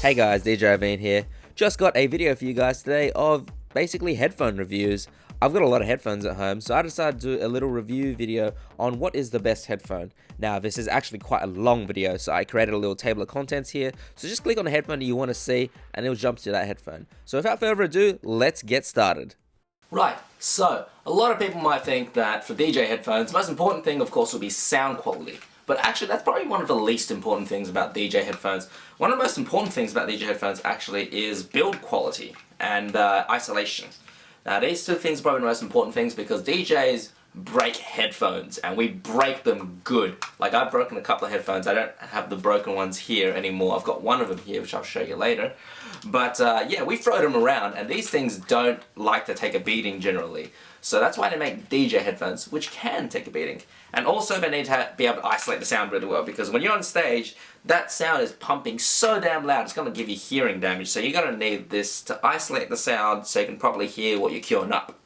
Hey guys, DJ Ravine here. Just got a video for you guys today of basically headphone reviews. I've got a lot of headphones at home, so I decided to do a little review video on what is the best headphone. Now, this is actually quite a long video, so I created a little table of contents here. So just click on the headphone that you want to see, and it'll jump to that headphone. So without further ado, let's get started. Right, so a lot of people might think that for DJ headphones, the most important thing, of course, will be sound quality. But actually, that's probably one of the least important things about DJ headphones. One of the most important things about DJ headphones actually is build quality and isolation. Now, these two things are probably the most important things because DJs break headphones, and we break them good. Like, I've broken a couple of headphones. I don't have the broken ones here anymore. I've got one of them here, which I'll show you later. But yeah, we throw them around, and these things don't like to take a beating generally. So that's why they make DJ headphones, which can take a beating. And also they need to be able to isolate the sound really well, because when you're on stage, that sound is pumping so damn loud, it's going to give you hearing damage. So you're going to need this to isolate the sound so you can properly hear what you're queuing up.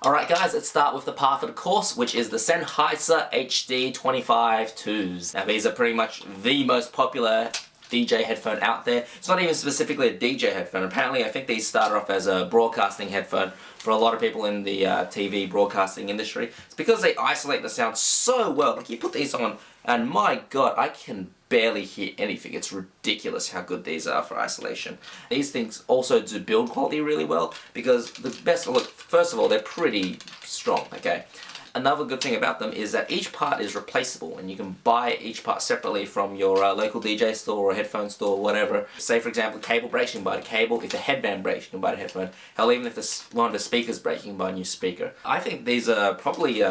Alright guys, let's start with the path of the course, which is the Sennheiser HD25-2s. Now these are pretty much the most popular DJ headphone out there. It's not even specifically a DJ headphone. Apparently I think these started off as a broadcasting headphone for a lot of people in the TV broadcasting industry. It's because they isolate the sound so well. Like, you put these on and my god, I can barely hear anything. It's ridiculous how good these are for isolation. These things also do build quality really well because the best, look, first of all, they're pretty strong, okay? Another good thing about them is that each part is replaceable, and you can buy each part separately from your local DJ store or headphone store or whatever. Say for example, cable breaks, you can buy the cable. If the headband breaks, you can buy the headphone. Hell, even if one of the speakers breaks, you can buy a new speaker. I think these are probably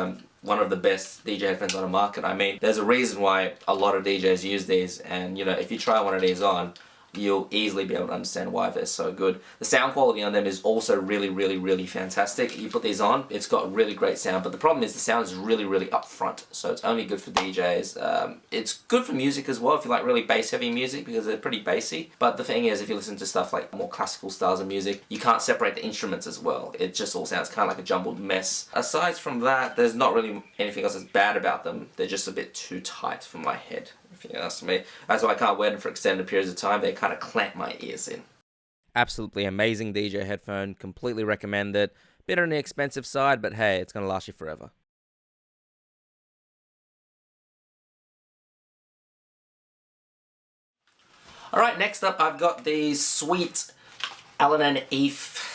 one of the best DJ headphones on the market. I mean, there's a reason why a lot of DJs use these, and you know, if you try one of these on, you'll easily be able to understand why they're so good. The sound quality on them is also really fantastic. You put these on, it's got really great sound, but the problem is the sound is really upfront, so it's only good for DJs. It's good for music as well if you like really bass heavy music because they're pretty bassy, but the thing is, if you listen to stuff like more classical styles of music, you can't separate the instruments as well. It just all sounds kind of like a jumbled mess. Aside from that, there's not really anything else that's bad about them. They're just a bit too tight for my head, if you ask me. That's why I can't wear them for extended periods of time. They kind of clamp my ears in. Absolutely amazing DJ headphone, completely recommend it. Bit on the expensive side, but hey, it's going to last you forever. Alright, next up I've got these sweet Allen Heath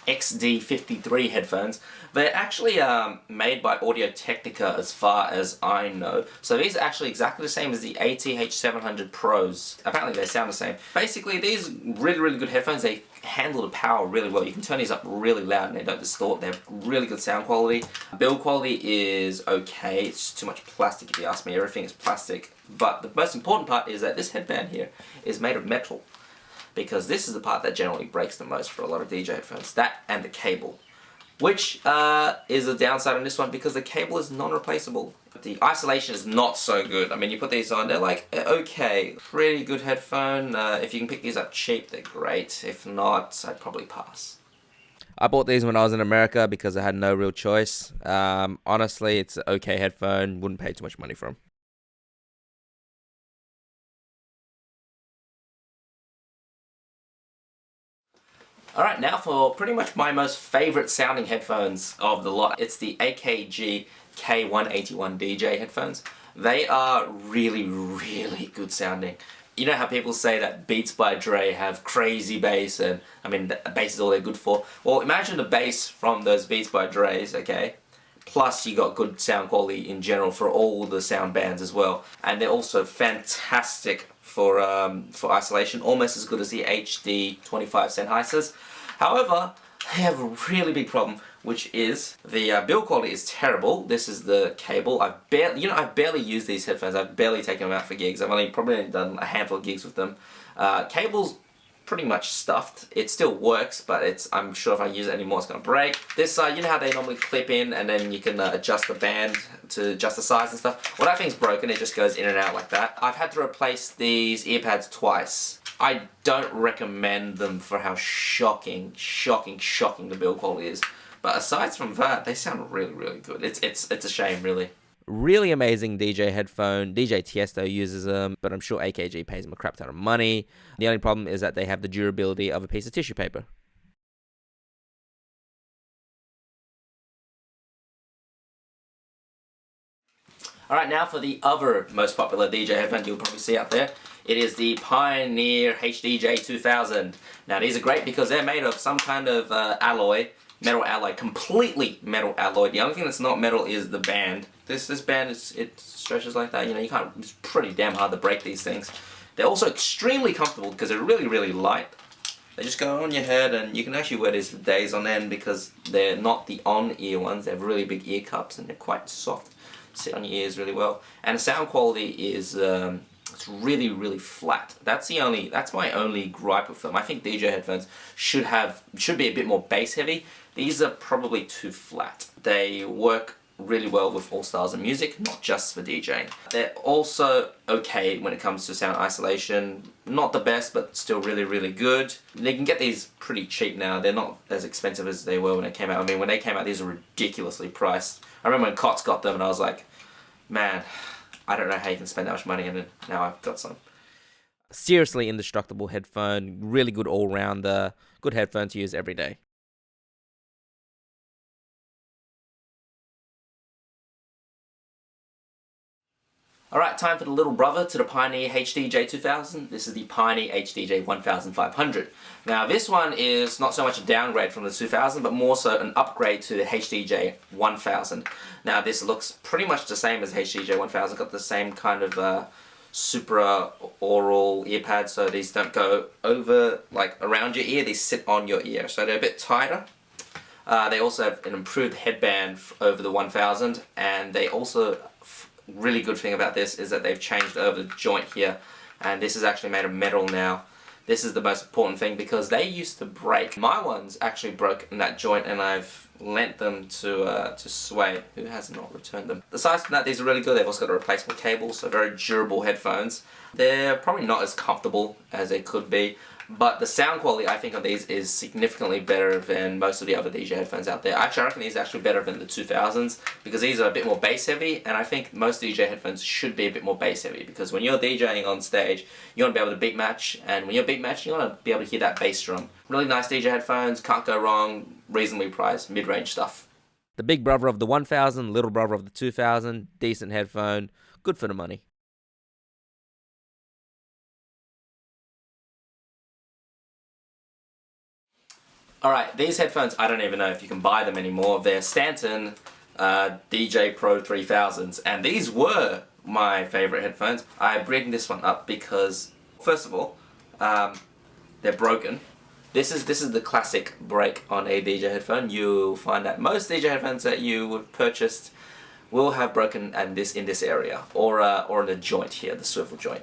XD53 headphones. They're actually made by Technica as far as I know. So these are actually exactly the same as the ATH700 Pros. Apparently they sound the same. Basically, these really good headphones. They handle the power really well. You can turn these up really loud and they don't distort. They have really good sound quality. Build quality is okay. It's just too much plastic if you ask me. Everything is plastic. But the most important part is that this headband here is made of metal, because this is the part that generally breaks the most for a lot of DJ headphones. That and the cable, which is a downside on this one because the cable is non-replaceable. The isolation is not so good. I mean, you put these on, they're like, okay, pretty good headphone. If you can pick these up cheap, they're great. If not, I'd probably pass. I bought these when I was in America because I had no real choice. Honestly, it's an okay headphone. Wouldn't pay too much money for them. Alright, now for pretty much my most favorite sounding headphones of the lot. It's the AKG K181 DJ headphones. They are really good sounding. You know how people say that Beats by Dre have crazy bass, and I mean, the bass is all they're good for? Well, imagine the bass from those Beats by Dre's, okay? Plus you got good sound quality in general for all the sound bands as well. And they're also fantastic for isolation, almost as good as the HD25 Sennheisers. However, they have a really big problem, which is the build quality is terrible. This is the cable. I've barely used these headphones. I've barely taken them out for gigs. I've probably only done a handful of gigs with them. Cable's pretty much stuffed. It still works, but I'm sure if I use it anymore it's going to break. This, you know how they normally clip in and then you can adjust the band to adjust the size and stuff? Well, that thing's broken. It just goes in and out like that. I've had to replace these earpads twice. I don't recommend them for how shocking the build quality is. But aside from that, they sound really good. It's a shame, really. Really amazing DJ headphone. DJ Tiesto uses them, but I'm sure AKG pays them a crap ton of money. The only problem is that they have the durability of a piece of tissue paper. Alright, now for the other most popular DJ headphone you'll probably see out there. It is the Pioneer HDJ 2000. Now these are great because they're made of some kind of alloy, metal alloy, completely metal alloy. The only thing that's not metal is the band. This band, it stretches like that, you know, it's pretty damn hard to break these things. They're also extremely comfortable because they're really, really light. They just go on your head and you can actually wear these for days on end because they're not the on-ear ones. They have really big ear cups and they're quite soft. Sit on your ears really well, and the sound quality is it's really, really flat. That's my only gripe with them. I think DJ headphones should be a bit more bass heavy. These are probably too flat. They work really well with all styles of music, not just for DJing. They're also okay when it comes to sound isolation. Not the best, but still really, really good. You can get these pretty cheap now. They're not as expensive as they were when they came out. I mean, when they came out, these were ridiculously priced. I remember when Cots got them and I was like, man, I don't know how you can spend that much money, and then now I've got some. Seriously indestructible headphone, really good all-rounder, good headphone to use every day. Alright, time for the little brother to the Pioneer HDJ 2000. This is the Pioneer HDJ 1500. Now this one is not so much a downgrade from the 2000, but more so an upgrade to the HDJ 1000. Now this looks pretty much the same as HDJ 1000, got the same kind of supra oral ear pads, so these don't go over, like around your ear, these sit on your ear, so they're a bit tighter. They also have an improved headband over the 1000, and they also, really good thing about this is that they've changed over the joint here, and this is actually made of metal now. This is the most important thing because they used to break. My ones actually broke in that joint, and I've lent them to Sway, who has not returned them. Aside from that, these are really good. They've also got a replacement cable, so very durable headphones. They're probably not as comfortable as they could be, but the sound quality I think of these is significantly better than most of the other DJ headphones out there. Actually, I reckon these are actually better than the 2000s because these are a bit more bass heavy, and I think most DJ headphones should be a bit more bass heavy because when you're DJing on stage, you want to be able to beat match, and when you're beat matching, you want to be able to hear that bass drum. Really nice DJ headphones, can't go wrong, reasonably priced, mid-range stuff. The big brother of the 1000, little brother of the 2000, decent headphone, good for the money. Alright, these headphones, I don't even know if you can buy them anymore. They're Stanton DJ Pro 3000s, and these were my favorite headphones. I bring this one up because, first of all, they're broken. This is the classic break on a DJ headphone. You'll find that most DJ headphones that you would purchased will have broken in this area, or in the joint here, the swivel joint.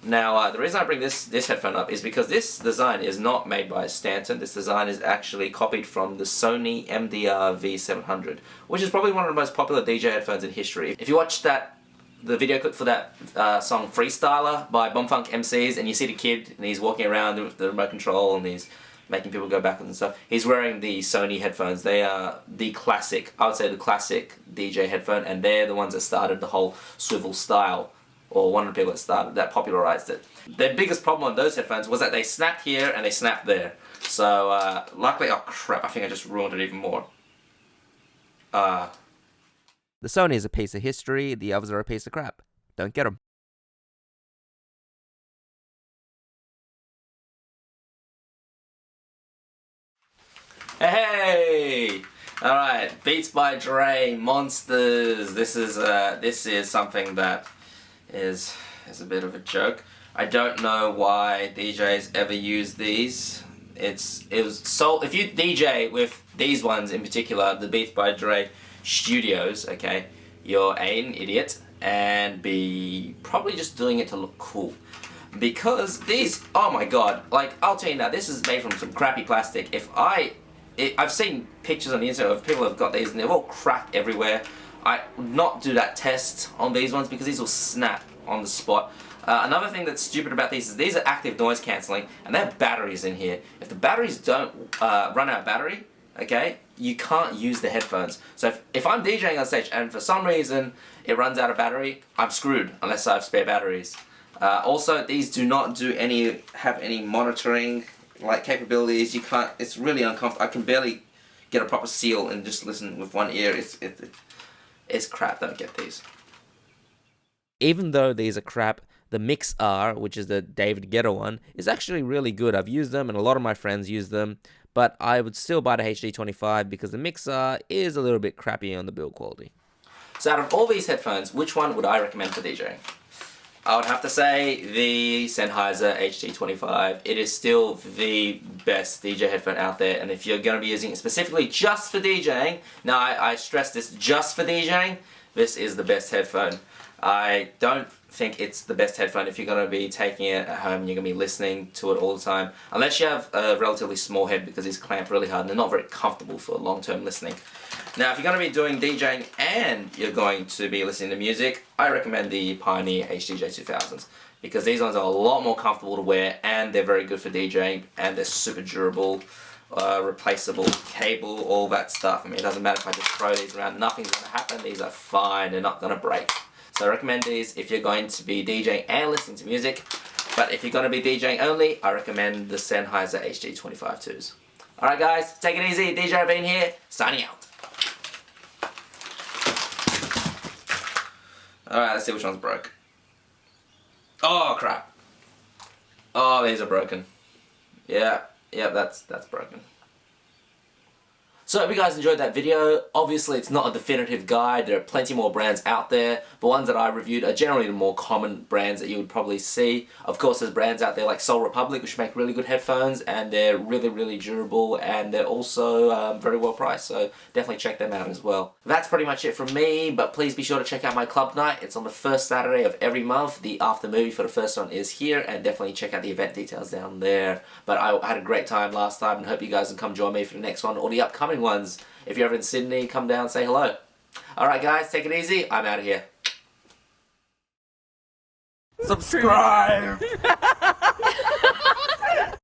Now, the reason I bring this headphone up is because this design is not made by Stanton. This design is actually copied from the Sony MDR V700, which is probably one of the most popular DJ headphones in history. If you watch the video clip for that song Freestyler by Bumfunk MCs, and you see the kid and he's walking around with the remote control and he's making people go backwards and stuff, he's wearing the Sony headphones. They are the classic, I would say the classic DJ headphone, and they're the ones that started the whole swivel style, or one of the people that popularized it. Their biggest problem on those headphones was that they snapped here and they snapped there. So luckily, oh crap, I think I just ruined it even more. The Sony is a piece of history, the others are a piece of crap. Don't get them. Hey! Alright, Beats by Dre, Monsters. This is something that is a bit of a joke. I don't know why DJs ever use these. If you DJ with these ones in particular, the Beats by Dre Studios, okay, you're A, an idiot, and B, probably just doing it to look cool. Because these, oh my god, like, I'll tell you now, this is made from some crappy plastic. I've seen pictures on the internet of people who have got these and they're all cracked everywhere. I would not do that test on these ones because these will snap on the spot. Another thing that's stupid about these is these are active noise cancelling, and they have batteries in here. If the batteries don't run out of battery, okay, you can't use the headphones. So if I'm DJing on stage and for some reason it runs out of battery, I'm screwed unless I have spare batteries. Also, these do not have any monitoring like capabilities. You can't. It's really uncomfortable. I can barely get a proper seal and just listen with one ear. It's crap. Don't get these. Even though these are crap, the Mix R, which is the David Guetta one, is actually really good. I've used them and a lot of my friends use them, but I would still buy the HD25 because the Mix R is a little bit crappy on the build quality. So out of all these headphones, which one would I recommend for DJing? I would have to say the Sennheiser HD25. It is still the best DJ headphone out there, and if you're going to be using it specifically just for DJing, now I stress this, just for DJing, this is the best headphone. I don't think it's the best headphone if you're going to be taking it at home and you're going to be listening to it all the time, unless you have a relatively small head, because these clamp really hard and they're not very comfortable for long-term listening. Now, if you're going to be doing DJing and you're going to be listening to music, I recommend the Pioneer HDJ 2000s, because these ones are a lot more comfortable to wear and they're very good for DJing and they're super durable, replaceable cable, all that stuff. I mean, it doesn't matter if I just throw these around, nothing's going to happen. These are fine, they're not going to break. So I recommend these if you're going to be DJing and listening to music. But if you're going to be DJing only, I recommend the Sennheiser HD25 2s. Alright guys, take it easy. DJ Ravine here, signing out. Alright, let's see which one's broke. Oh crap. Oh, these are broken. Yeah, that's broken. So I hope you guys enjoyed that video. Obviously it's not a definitive guide, there are plenty more brands out there. The ones that I reviewed are generally the more common brands that you would probably see. Of course there's brands out there like Soul Republic which make really good headphones and they're really durable and they're also very well priced, so definitely check them out as well. That's pretty much it from me, but please be sure to check out my club night. It's on the first Saturday of every month. The after movie for the first one is here, and definitely check out the event details down there. But I had a great time last time and hope you guys can come join me for the next one or the upcoming ones. If you're ever in Sydney, come down, say hello. Alright guys, take it easy. I'm out of here. Subscribe!